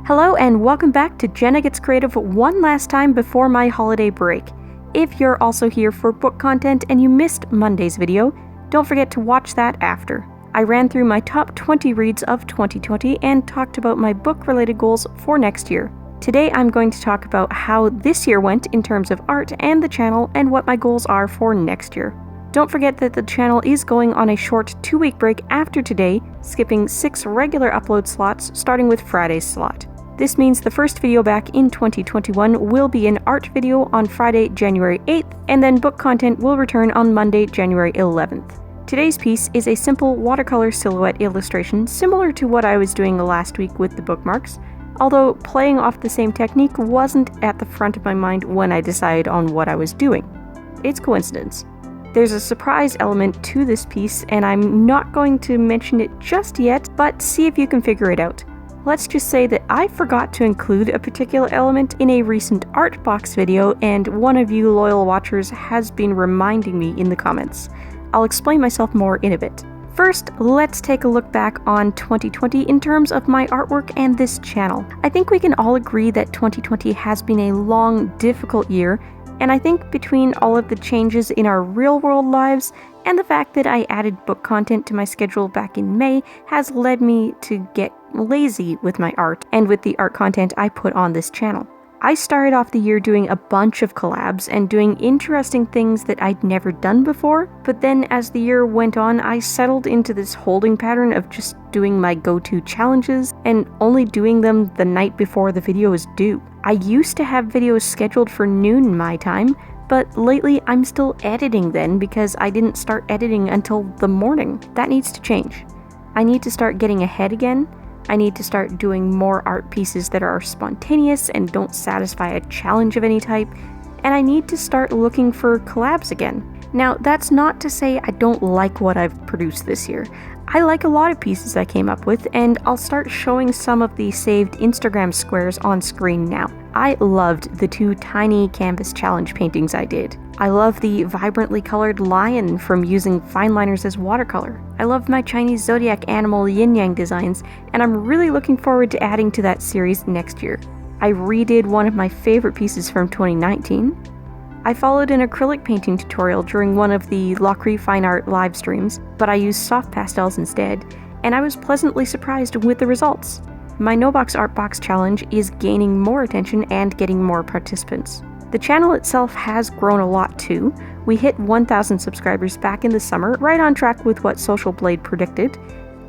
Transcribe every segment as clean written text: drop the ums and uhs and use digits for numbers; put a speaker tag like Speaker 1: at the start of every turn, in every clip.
Speaker 1: Hello and welcome back to Jenna Gets Creative one last time before my holiday break. If you're also here for book content and you missed Monday's video, don't forget to watch that after. I ran through my top 20 reads of 2020 and talked about my book-related goals for next year. Today I'm going to talk about how this year went in terms of art and the channel and what my goals are for next year. Don't forget that the channel is going on a short 2-week break after today, skipping 6 regular upload slots starting with Friday's slot. This means the first video back in 2021 will be an art video on Friday, January 8th, and then book content will return on Monday, January 11th. Today's piece is a simple watercolor silhouette illustration similar to what I was doing last week with the bookmarks, although playing off the same technique wasn't at the front of my mind when I decided on what I was doing. It's coincidence. There's a surprise element to this piece, and I'm not going to mention it just yet, but see if you can figure it out. Let's just say that I forgot to include a particular element in a recent art box video, and one of you loyal watchers has been reminding me in the comments. I'll explain myself more in a bit. First, let's take a look back on 2020 in terms of my artwork and this channel. I think we can all agree that 2020 has been a long, difficult year, and I think between all of the changes in our real-world lives and the fact that I added book content to my schedule back in May has led me to get lazy with my art and with the art content I put on this channel. I started off the year doing a bunch of collabs and doing interesting things that I'd never done before, but then as the year went on, I settled into this holding pattern of just doing my go-to challenges and only doing them the night before the video is due. I used to have videos scheduled for noon my time, but lately I'm still editing then because I didn't start editing until the morning. That needs to change. I need to start getting ahead again. I need to start doing more art pieces that are spontaneous and don't satisfy a challenge of any type, and I need to start looking for collabs again. Now, that's not to say I don't like what I've produced this year. I like a lot of pieces I came up with, and I'll start showing some of the saved Instagram squares on screen now. I loved the 2 tiny canvas challenge paintings I did. I love the vibrantly colored lion from using fine liners as watercolor. I love my Chinese zodiac animal yin-yang designs, and I'm really looking forward to adding to that series next year. I redid one of my favorite pieces from 2019. I followed an acrylic painting tutorial during one of the Lockery Fine Art live streams, but I used soft pastels instead, and I was pleasantly surprised with the results. My No Box Art Box challenge is gaining more attention and getting more participants. The channel itself has grown a lot too. We hit 1,000 subscribers back in the summer, right on track with what Social Blade predicted.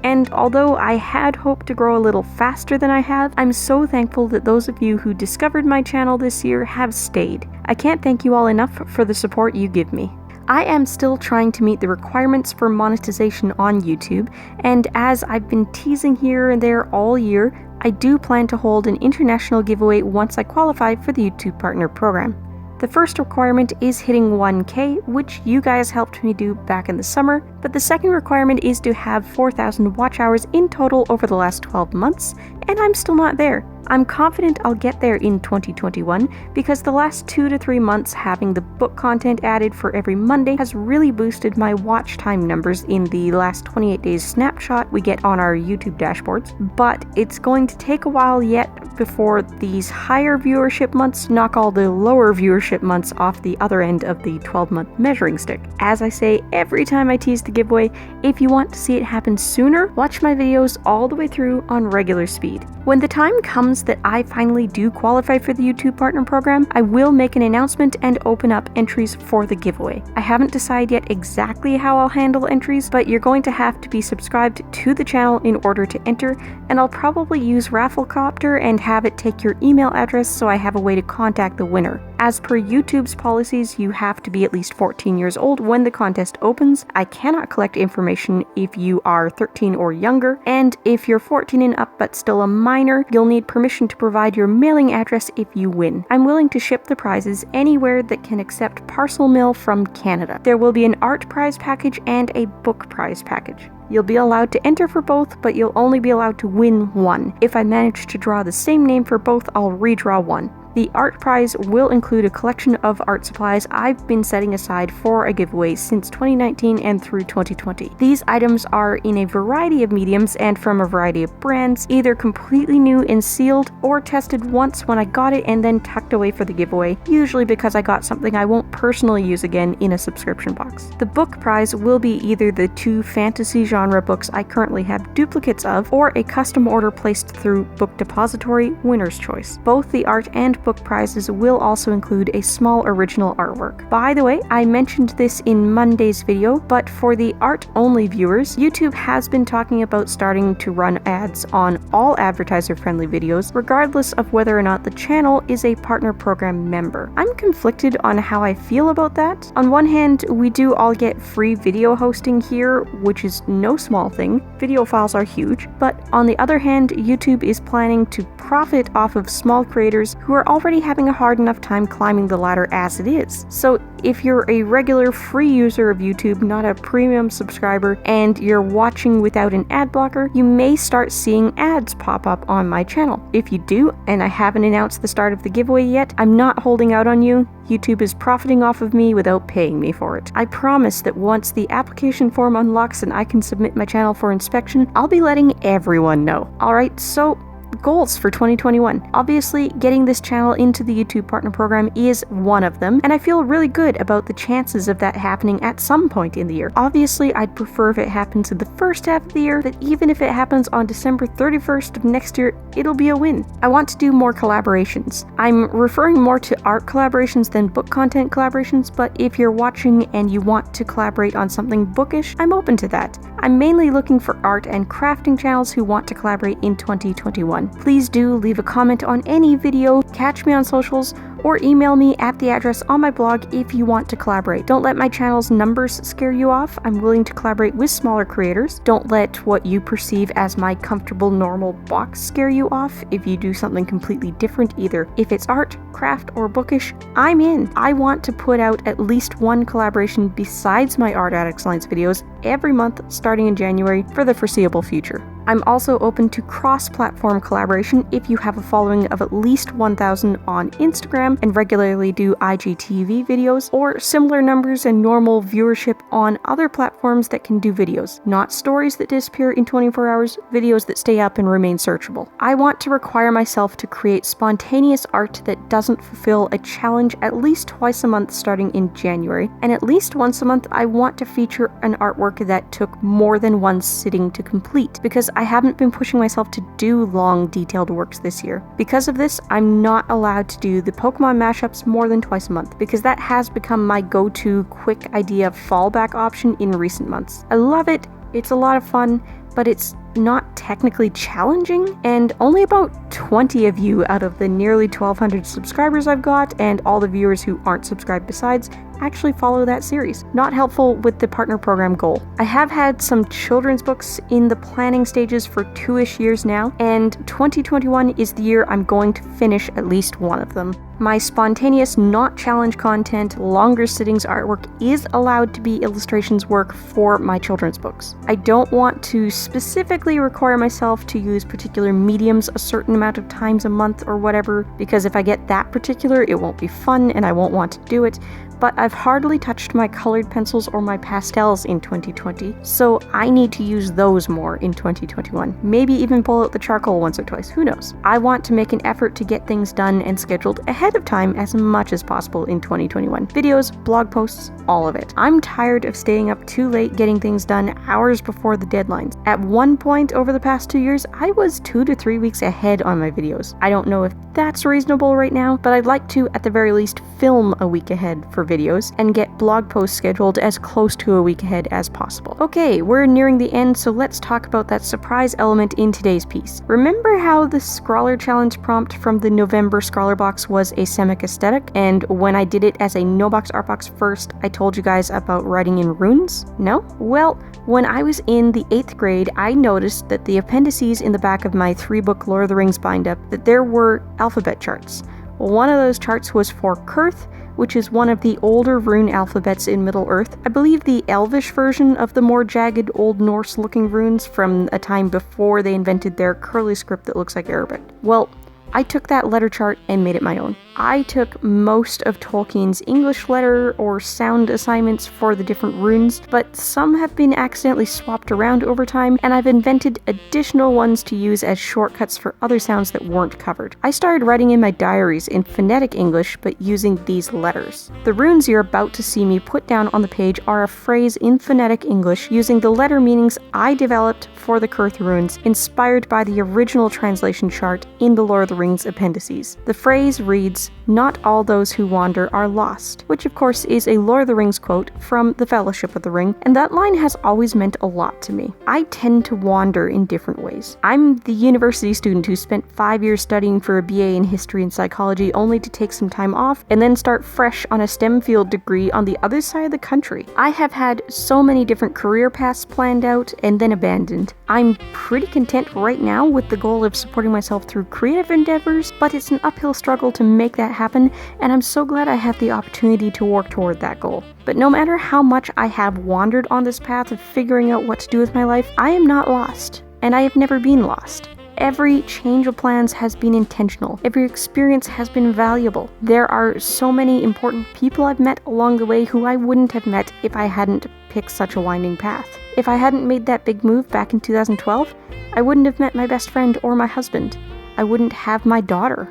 Speaker 1: And although I had hoped to grow a little faster than I have, I'm so thankful that those of you who discovered my channel this year have stayed. I can't thank you all enough for the support you give me. I am still trying to meet the requirements for monetization on YouTube, and as I've been teasing here and there all year, I do plan to hold an international giveaway once I qualify for the YouTube Partner Program. The first requirement is hitting 1K, which you guys helped me do back in the summer, but the second requirement is to have 4,000 watch hours in total over the last 12 months, and I'm still not there. I'm confident I'll get there in 2021 because the last 2 to 3 months having the book content added for every Monday has really boosted my watch time numbers in the last 28 days snapshot we get on our YouTube dashboards, but it's going to take a while yet before these higher viewership months knock all the lower viewership months off the other end of the 12-month measuring stick. As I say every time I tease the giveaway, if you want to see it happen sooner, watch my videos all the way through on regular speed. When the time comes that I finally do qualify for the YouTube Partner Program, I will make an announcement and open up entries for the giveaway. I haven't decided yet exactly how I'll handle entries, but you're going to have to be subscribed to the channel in order to enter, and I'll probably use Rafflecopter and have it take your email address so I have a way to contact the winner. As per YouTube's policies, you have to be at least 14 years old when the contest opens. I cannot collect information if you are 13 or younger, and if you're 14 and up but still a minor, you'll need permission to provide your mailing address if you win. I'm willing to ship the prizes anywhere that can accept parcel mail from Canada. There will be an art prize package and a book prize package. You'll be allowed to enter for both, but you'll only be allowed to win one. If I manage to draw the same name for both, I'll redraw one. The art prize will include a collection of art supplies I've been setting aside for a giveaway since 2019 and through 2020. These items are in a variety of mediums and from a variety of brands, either completely new and sealed or tested once when I got it and then tucked away for the giveaway, usually because I got something I won't personally use again in a subscription box. The book prize will be either the 2 fantasy genre books I currently have duplicates of, or a custom order placed through Book Depository Winner's Choice. Both the art and book prizes will also include a small original artwork. By the way, I mentioned this in Monday's video, but for the art-only viewers, YouTube has been talking about starting to run ads on all advertiser-friendly videos, regardless of whether or not the channel is a partner program member. I'm conflicted on how I feel about that. On one hand, we do all get free video hosting here, which is no small thing. Video files are huge. But on the other hand, YouTube is planning to profit off of small creators who are already having a hard enough time climbing the ladder as it is. So if you're a regular free user of YouTube, not a premium subscriber, and you're watching without an ad blocker, you may start seeing ads pop up on my channel. If you do, and I haven't announced the start of the giveaway yet, I'm not holding out on you. YouTube is profiting off of me without paying me for it. I promise that once the application form unlocks and I can submit my channel for inspection, I'll be letting everyone know. Alright, so goals for 2021. Obviously, getting this channel into the YouTube Partner Program is one of them, and I feel really good about the chances of that happening at some point in the year. Obviously, I'd prefer if it happens in the first half of the year, but even if it happens on December 31st of next year, it'll be a win. I want to do more collaborations. I'm referring more to art collaborations than book content collaborations, but if you're watching and you want to collaborate on something bookish, I'm open to that. I'm mainly looking for art and crafting channels who want to collaborate in 2021. Please do leave a comment on any video, catch me on socials, or email me at the address on my blog if you want to collaborate. Don't let my channel's numbers scare you off. I'm willing to collaborate with smaller creators. Don't let what you perceive as my comfortable normal box scare you off. If you do something completely different, either if it's art, craft, or bookish, I'm in. I want to put out at least one collaboration besides my Art at Excellence videos every month starting in January for the foreseeable future. I'm also open to cross-platform collaboration if you have a following of at least 1,000 on Instagram and regularly do IGTV videos, or similar numbers and normal viewership on other platforms that can do videos. Not stories that disappear in 24 hours, videos that stay up and remain searchable. I want to require myself to create spontaneous art that doesn't fulfill a challenge at least twice a month starting in January, and at least once a month I want to feature an artwork that took more than one sitting to complete, because I haven't been pushing myself to do long, detailed works this year. Because of this, I'm not allowed to do the Pokemon mashups more than twice a month, because that has become my go-to quick idea fallback option in recent months. I love it, it's a lot of fun, but it's not technically challenging, and only about 20 of you out of the nearly 1,200 subscribers I've got, and all the viewers who aren't subscribed besides, actually follow that series. Not helpful with the partner program goal. I have had some children's books in the planning stages for 2-ish years now, and 2021 is the year I'm going to finish at least one of them. My spontaneous, not challenge content, longer sittings artwork is allowed to be illustrations work for my children's books. I don't want to specifically require myself to use particular mediums a certain amount of times a month or whatever, because if I get that particular, it won't be fun and I won't want to do it. But I've hardly touched my colored pencils or my pastels in 2020, so I need to use those more in 2021. Maybe even pull out the charcoal once or twice, who knows. I want to make an effort to get things done and scheduled ahead of time as much as possible in 2021. Videos, blog posts, all of it. I'm tired of staying up too late getting things done hours before the deadlines. At one point over the past 2 years, I was 2 to 3 weeks ahead on my videos. I don't know if that's reasonable right now, but I'd like to, at the very least, film a week ahead for videos and get blog posts scheduled as close to a week ahead as possible. Okay, we're nearing the end, so let's talk about that surprise element in today's piece. Remember how the Scrawler Challenge prompt from the November Scrawler box was a Semic aesthetic, and when I did it as a no-box art box first, I told you guys about writing in runes? No? Well, when I was in the 8th grade, I noticed that the appendices in the back of my 3-book Lord of the Rings bind-up, that there were alphabet charts. One of those charts was for Kurth, which is one of the older rune alphabets in Middle-earth. I believe the Elvish version of the more jagged Old Norse-looking runes from a time before they invented their curly script that looks like Arabic. Well, I took that letter chart and made it my own. I took most of Tolkien's English letter or sound assignments for the different runes, but some have been accidentally swapped around over time, and I've invented additional ones to use as shortcuts for other sounds that weren't covered. I started writing in my diaries in phonetic English, but using these letters. The runes you're about to see me put down on the page are a phrase in phonetic English using the letter meanings I developed for the Kurth runes, inspired by the original translation chart in the Lord of the Rings appendices. The phrase reads, "Not all those who wander are lost," which of course is a Lord of the Rings quote from The Fellowship of the Ring, and that line has always meant a lot to me. I tend to wander in different ways. I'm the university student who spent 5 years studying for a BA in history and psychology only to take some time off and then start fresh on a STEM field degree on the other side of the country. I have had so many different career paths planned out and then abandoned. I'm pretty content right now with the goal of supporting myself through creative endeavors, but it's an uphill struggle to make that happen, and I'm so glad I have the opportunity to work toward that goal. But no matter how much I have wandered on this path of figuring out what to do with my life, I am not lost, and I have never been lost. Every change of plans has been intentional. Every experience has been valuable. There are so many important people I've met along the way who I wouldn't have met if I hadn't picked such a winding path. If I hadn't made that big move back in 2012, I wouldn't have met my best friend or my husband. I wouldn't have my daughter.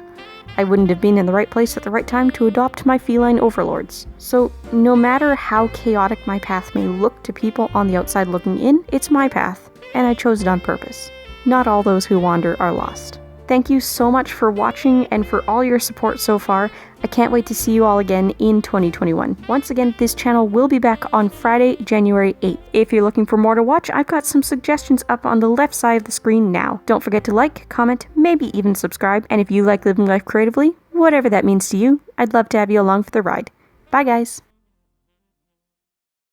Speaker 1: I wouldn't have been in the right place at the right time to adopt my feline overlords. So no matter how chaotic my path may look to people on the outside looking in, it's my path, and I chose it on purpose. Not all those who wander are lost. Thank you so much for watching and for all your support so far. I can't wait to see you all again in 2021. Once again, this channel will be back on Friday, January 8th. If you're looking for more to watch, I've got some suggestions up on the left side of the screen now. Don't forget to like, comment, maybe even subscribe. And if you like living life creatively, whatever that means to you, I'd love to have you along for the ride. Bye guys!